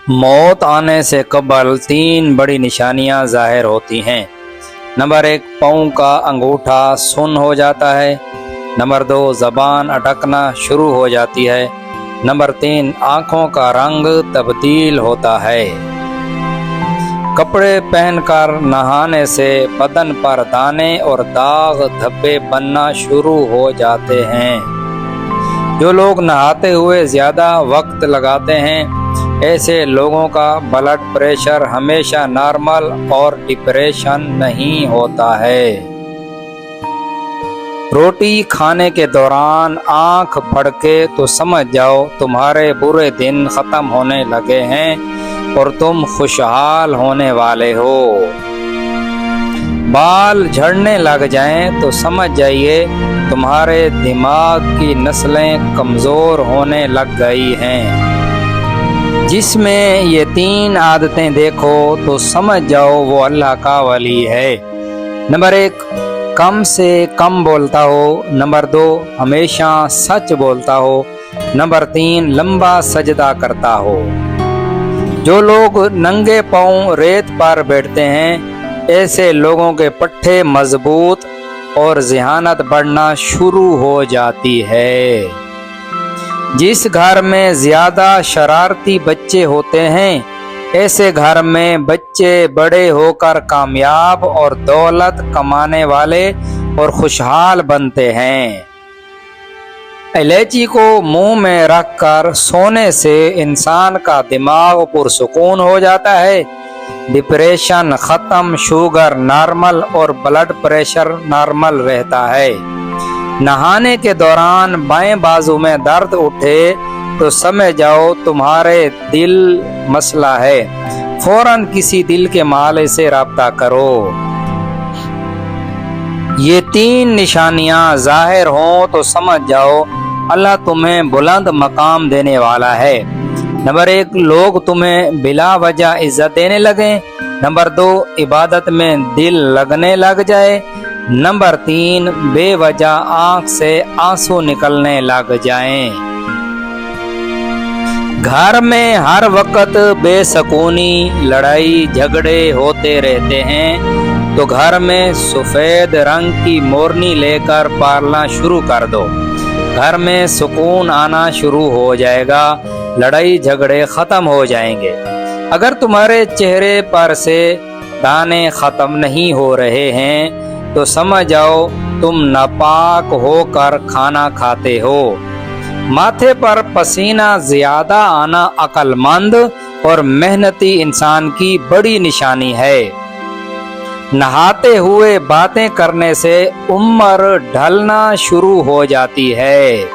موت آنے سے قبل 3 بڑی نشانیاں ظاہر ہوتی ہیں۔ نمبر 1، پاؤں کا انگوٹھا سن ہو جاتا ہے۔ نمبر 2، زبان اٹکنا شروع ہو جاتی ہے۔ نمبر 3، آنکھوں کا رنگ تبدیل ہوتا ہے۔ کپڑے پہن کر نہانے سے بدن پر دانے اور داغ دھبے بننا شروع ہو جاتے ہیں۔ جو لوگ نہاتے ہوئے زیادہ وقت لگاتے ہیں، ایسے لوگوں کا بلڈ پریشر ہمیشہ نارمل اور ڈپریشن نہیں ہوتا ہے۔ روٹی کھانے کے دوران آنکھ پھڑکے تو سمجھ جاؤ تمہارے برے دن ختم ہونے لگے ہیں اور تم خوشحال ہونے والے ہو۔ بال جھڑنے لگ جائیں تو سمجھ جائیے تمہارے دماغ کی نسلیں کمزور ہونے لگ گئی ہیں۔ جس میں یہ 3 عادتیں دیکھو تو سمجھ جاؤ وہ اللہ کا ولی ہے۔ نمبر 1، کم سے کم بولتا ہو۔ نمبر 2، ہمیشہ سچ بولتا ہو۔ نمبر 3، لمبا سجدہ کرتا ہو۔ جو لوگ ننگے پاؤں ریت پر بیٹھتے ہیں، ایسے لوگوں کے پٹھے مضبوط اور ذہانت بڑھنا شروع ہو جاتی ہے۔ جس گھر میں زیادہ شرارتی بچے ہوتے ہیں، ایسے گھر میں بچے بڑے ہو کر کامیاب اور دولت کمانے والے اور خوشحال بنتے ہیں۔ الائچی کو منہ میں رکھ کر سونے سے انسان کا دماغ پرسکون ہو جاتا ہے، ڈپریشن ختم، شوگر نارمل اور بلڈ پریشر نارمل رہتا ہے۔ نہانے کے دوران بائیں بازو میں درد اٹھے تو سمجھ جاؤ تمہارے دل مسئلہ ہے، فوراً کسی دل کے مالک سے رابطہ کرو۔ یہ 3 نشانیاں ظاہر ہوں تو سمجھ جاؤ اللہ تمہیں بلند مقام دینے والا ہے۔ نمبر 1، لوگ تمہیں بلا وجہ عزت دینے لگیں۔ نمبر 2، عبادت میں دل لگنے لگ جائے۔ نمبر 3، بے وجہ آنکھ سے آنسو نکلنے لگ جائیں۔ گھر میں ہر وقت بے سکونی، لڑائی جھگڑے ہوتے رہتے ہیں تو گھر میں سفید رنگ کی مورنی لے کر پالنا شروع کر دو۔ گھر میں سکون آنا شروع ہو جائے گا، لڑائی جھگڑے ختم ہو جائیں گے۔ اگر تمہارے چہرے پر سے دانے ختم نہیں ہو رہے ہیں تو سمجھ جاؤ تم ناپاک ہو کر کھانا کھاتے ہو۔ ماتھے پر پسینہ زیادہ آنا عقل مند اور محنتی انسان کی بڑی نشانی ہے۔ نہاتے ہوئے باتیں کرنے سے عمر ڈھلنا شروع ہو جاتی ہے۔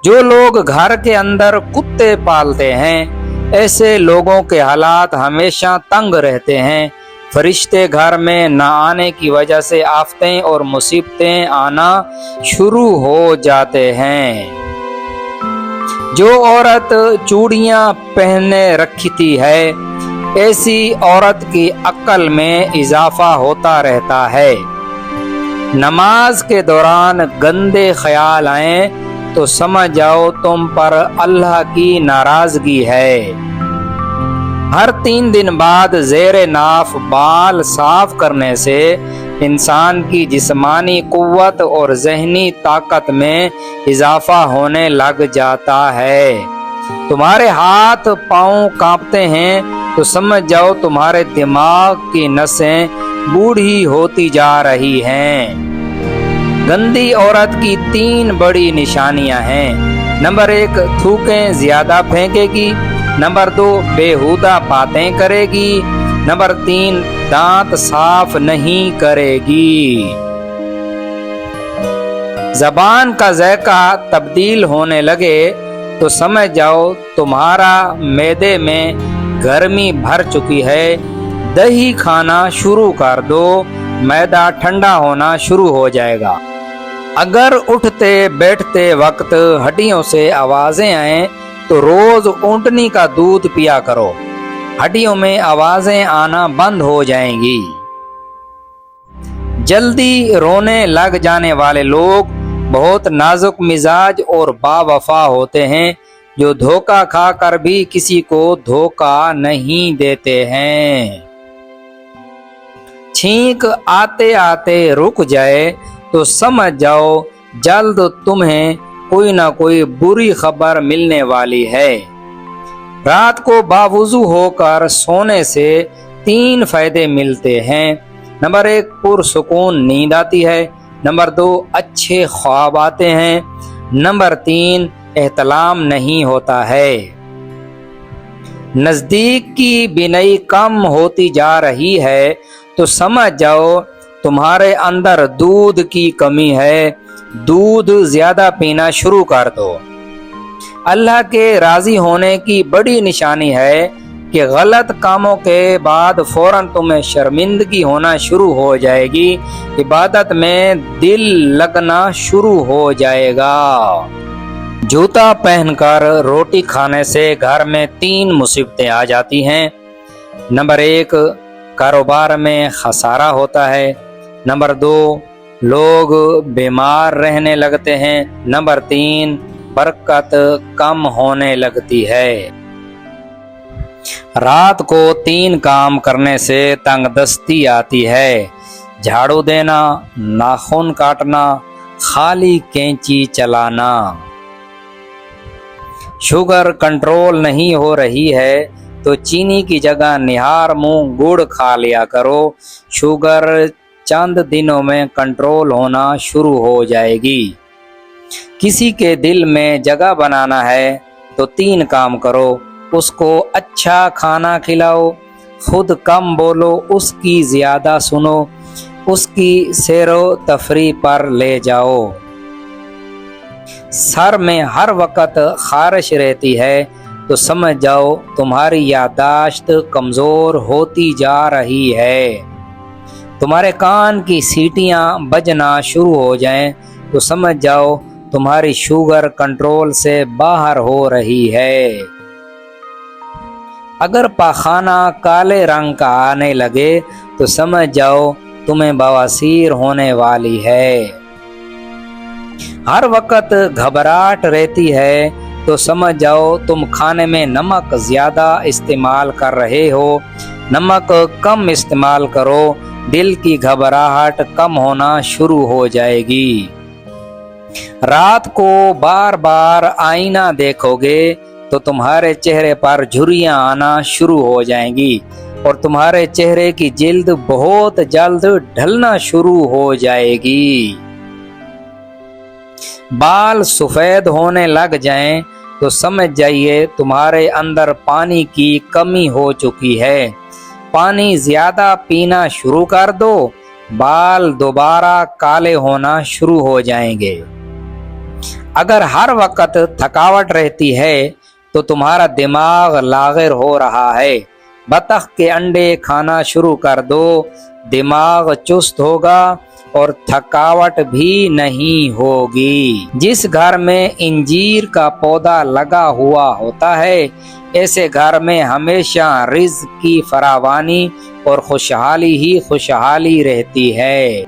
جو لوگ گھر کے اندر کتے پالتے ہیں، ایسے لوگوں کے حالات ہمیشہ تنگ رہتے ہیں۔ فرشتے گھر میں نہ آنے کی وجہ سے آفتیں اور مصیبتیں آنا شروع ہو جاتے ہیں۔ جو عورت چوڑیاں پہنے رکھتی ہے، ایسی عورت کی عقل میں اضافہ ہوتا رہتا ہے۔ نماز کے دوران گندے خیال آئیں تو سمجھ جاؤ تم پر اللہ کی ناراضگی ہے۔ ہر 3 دن بعد زیر ناف بال صاف کرنے سے انسان کی جسمانی قوت اور ذہنی طاقت میں اضافہ ہونے لگ جاتا ہے۔ تمہارے ہاتھ پاؤں کانپتے ہیں تو سمجھ جاؤ تمہارے دماغ کی نسیں بوڑھی ہوتی جا رہی ہیں۔ گندی عورت کی 3 بڑی نشانیاں ہیں۔ نمبر 1، تھوکیں زیادہ پھینکے گی۔ نمبر 2، بیہودہ باتیں کرے گی۔ نمبر 3، دانت صاف نہیں کرے گی۔ زبان کا ذائقہ تبدیل ہونے لگے تو سمجھ جاؤ تمہارا معدے میں گرمی بھر چکی ہے۔ دہی کھانا شروع کر دو، معدہ ٹھنڈا ہونا شروع ہو جائے گا۔ اگر اٹھتے بیٹھتے وقت ہڈیوں سے آوازیں آئیں تو روز اونٹنی کا دودھ پیا کرو، ہڈیوں میں آوازیں آنا بند ہو جائیں گی۔ جلدی رونے لگ جانے والے لوگ بہت نازک مزاج اور با وفا ہوتے ہیں، جو دھوکا کھا کر بھی کسی کو دھوکا نہیں دیتے ہیں۔ چھینک آتے آتے رک جائے تو سمجھ جاؤ جلد تمہیں کوئی نہ کوئی بری خبر ملنے والی ہے۔ رات کو باوضو ہو کر سونے سے 3 فائدے ملتے ہیں۔ نمبر 1 پرسکون نیند آتی ہے۔ نمبر 2 اچھے خواب آتے ہیں۔ نمبر 3 احتلام نہیں ہوتا ہے۔ نزدیک کی بینائی کم ہوتی جا رہی ہے تو سمجھ جاؤ تمہارے اندر دودھ کی کمی ہے، دودھ زیادہ پینا شروع کر دو۔ اللہ کے راضی ہونے کی بڑی نشانی ہے کہ غلط کاموں کے بعد فوراً تمہیں شرمندگی ہونا شروع ہو جائے گی، عبادت میں دل لگنا شروع ہو جائے گا۔ جوتا پہن کر روٹی کھانے سے گھر میں 3 مصیبتیں آ جاتی ہیں۔ نمبر 1 کاروبار میں خسارہ ہوتا ہے۔ نمبر 2 لوگ بیمار رہنے لگتے ہیں۔ نمبر 3 برکت کم ہونے لگتی ہے۔ رات کو 3 کام کرنے سے تنگ دستی آتی ہے: جھاڑو دینا، ناخن کاٹنا، خالی کینچی چلانا۔ شوگر کنٹرول نہیں ہو رہی ہے تو چینی کی جگہ نہار منہ گڑ کھا لیا کرو، شوگر چند دنوں میں کنٹرول ہونا شروع ہو جائے گی۔ کسی کے دل میں جگہ بنانا ہے تو 3 کام کرو: اس کو اچھا کھانا کھلاؤ، خود کم بولو، اس کی زیادہ سنو، اس کی سیر و تفریح پر لے جاؤ۔ سر میں ہر وقت خارش رہتی ہے تو سمجھ جاؤ تمہاری یادداشت کمزور ہوتی جا رہی ہے۔ تمہارے کان کی سیٹیاں بجنا شروع ہو جائیں تو سمجھ جاؤ تمہاری شوگر کنٹرول سے باہر ہو رہی ہے۔ اگر پاخانہ کالے رنگ کا آنے لگے تو سمجھ جاؤ تمہیں بواسیر ہونے والی ہے۔ ہر وقت گھبراہٹ رہتی ہے تو سمجھ جاؤ تم کھانے میں نمک زیادہ استعمال کر رہے ہو۔ نمک کم استعمال کرو، دل کی گھبراہٹ کم ہونا شروع ہو جائے گی۔ رات کو بار بار آئینہ دیکھو گے تو تمہارے چہرے پر جھریاں آنا شروع ہو جائیں گی اور تمہارے چہرے کی جلد بہت جلد ڈھلنا شروع ہو جائے گی۔ بال سفید ہونے لگ جائیں تو سمجھ جائیے تمہارے اندر پانی کی کمی ہو چکی ہے۔ پانی زیادہ پینا شروع کر دو، بال دوبارہ کالے ہونا شروع ہو جائیں گے۔ اگر ہر وقت تھکاوٹ رہتی ہے تو تمہارا دماغ لاغر ہو رہا ہے۔ بطخ کے انڈے کھانا شروع کر دو، دماغ چست ہوگا اور تھکاوٹ بھی نہیں ہوگی۔ جس گھر میں انجیر کا پودا لگا ہوا ہوتا ہے ایسے گھر میں ہمیشہ رزق کی فراوانی اور خوشحالی ہی خوشحالی رہتی ہے۔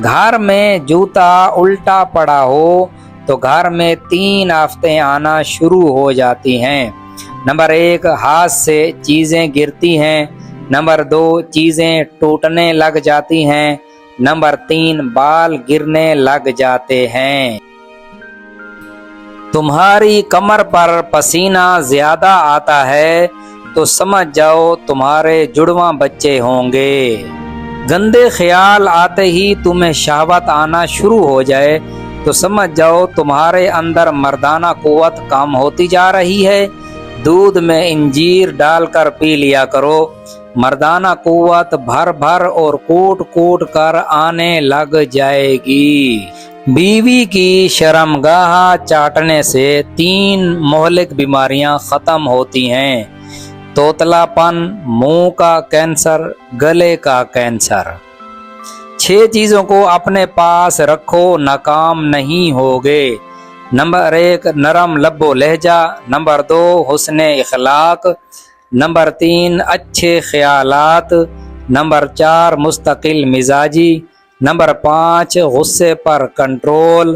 گھر میں جوتا الٹا پڑا ہو تو گھر میں 3 آفتیں آنا شروع ہو جاتی ہیں۔ نمبر 1 ہاتھ سے چیزیں گرتی ہیں۔ نمبر 2 چیزیں ٹوٹنے لگ جاتی ہیں۔ نمبر 3 بال گرنے لگ جاتے ہیں۔ تمہاری کمر پر پسینہ زیادہ آتا ہے تو سمجھ جاؤ تمہارے جڑواں بچے ہوں گے۔ گندے خیال آتے ہی تمہیں شہوت آنا شروع ہو جائے تو سمجھ جاؤ تمہارے اندر مردانہ قوت کم ہوتی جا رہی ہے۔ دودھ میں انجیر ڈال کر پی لیا کرو، مردانہ قوت بھر بھر اور کوٹ کوٹ کر آنے لگ جائے گی۔ بیوی کی شرمگاہ چاٹنے سے 3 مہلک بیماریاں ختم ہوتی ہیں: توتلا پن، منہ کا کینسر، گلے کا کینسر۔ 6 چیزوں کو اپنے پاس رکھو، ناکام نہیں ہوگے۔ نمبر 1 نرم لب و لہجہ۔ نمبر 2 حسن اخلاق۔ نمبر 3 اچھے خیالات۔ نمبر 4 مستقل مزاجی۔ نمبر 5 غصے پر کنٹرول۔